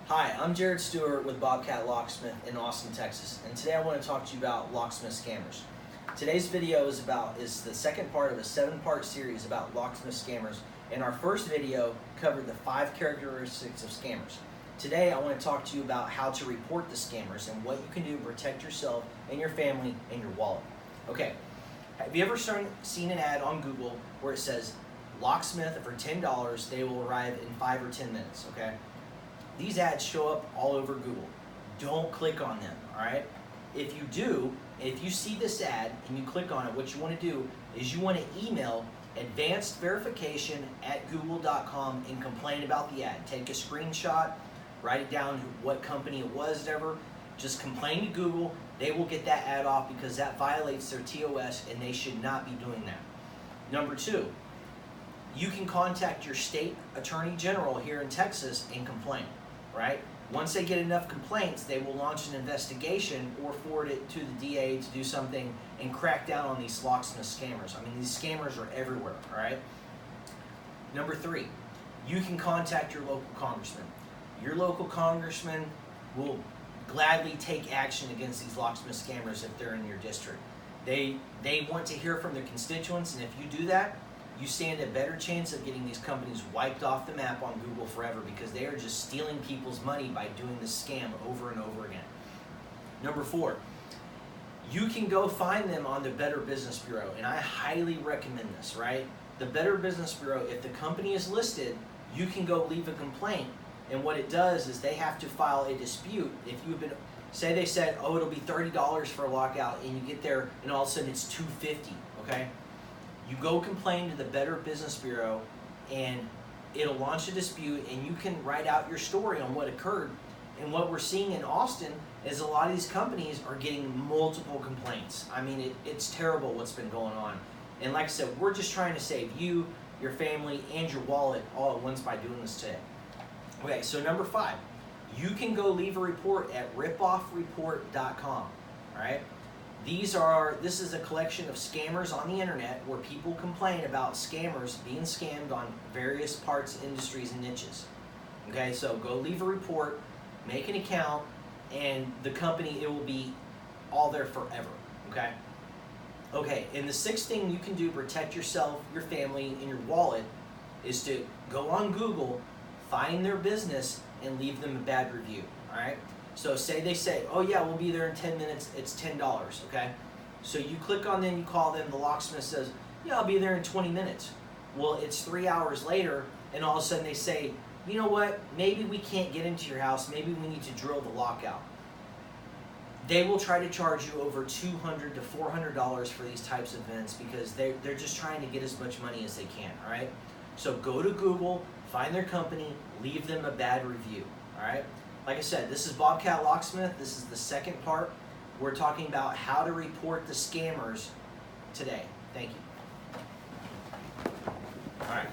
Hi, I'm Jared Stewart with Bobcat Locksmith in Austin, Texas, and today I want to talk to you about locksmith scammers. Today's video is the second part of a 7-part series about locksmith scammers, and our first video covered the 5 characteristics of scammers. Today I want to talk to you about how to report the scammers and what you can do to protect yourself and your family and your wallet. Okay, have you ever seen an ad on Google where it says, locksmith for $10, they will arrive in 5 or 10 minutes, okay? These ads show up all over Google. Don't click on them, all right? If you do, if you see this ad and you click on it, what you want to do is you want to email advancedverification@google.com and complain about the ad. Take a screenshot, write it down, what company it was, whatever. Just complain to Google. They will get that ad off because that violates their TOS and they should not be doing that. Number 2, you can contact your state attorney general here in Texas and complain. Right? Once they get enough complaints, they will launch an investigation or forward it to the DA to do something and crack down on these locksmith scammers. I mean, these scammers are everywhere, all right? Number 3, you can contact your local congressman. Your local congressman will gladly take action against these locksmith scammers if they're in your district. They want to hear from their constituents, and if you do that, you stand a better chance of getting these companies wiped off the map on Google forever because they are just stealing people's money by doing this scam over and over again. Number 4, you can go find them on the Better Business Bureau, and I highly recommend this, right? The Better Business Bureau, if the company is listed, you can go leave a complaint, and what it does is they have to file a dispute. If you've been, say they said, oh, it'll be $30 for a lockout, and you get there and all of a sudden it's $250, okay? You go complain to the Better Business Bureau and it'll launch a dispute and you can write out your story on what occurred. And what we're seeing in Austin is a lot of these companies are getting multiple complaints. I mean, it's terrible what's been going on. And like I said, we're just trying to save you, your family, and your wallet all at once by doing this today. Okay, so number 5, you can go leave a report at ripoffreport.com, all right? This is a collection of scammers on the internet where people complain about scammers being scammed on various parts, industries, and niches. Okay, so go leave a report, make an account, and the company, it will be all there forever, okay? Okay, and the 6th thing you can do to protect yourself, your family, and your wallet is to go on Google, find their business, and leave them a bad review, all right? So say they say, oh yeah, we'll be there in 10 minutes, it's $10, okay? So you click on them, you call them, the locksmith says, yeah, I'll be there in 20 minutes. Well, it's 3 hours later, and all of a sudden they say, you know what, maybe we can't get into your house, maybe we need to drill the lockout. They will try to charge you over $200 to $400 for these types of events because they're just trying to get as much money as they can, all right? So go to Google, find their company, leave them a bad review, all right? Like I said, this is Bobcat Locksmith. This is the 2nd part. We're talking about how to report the scammers today. Thank you. All right.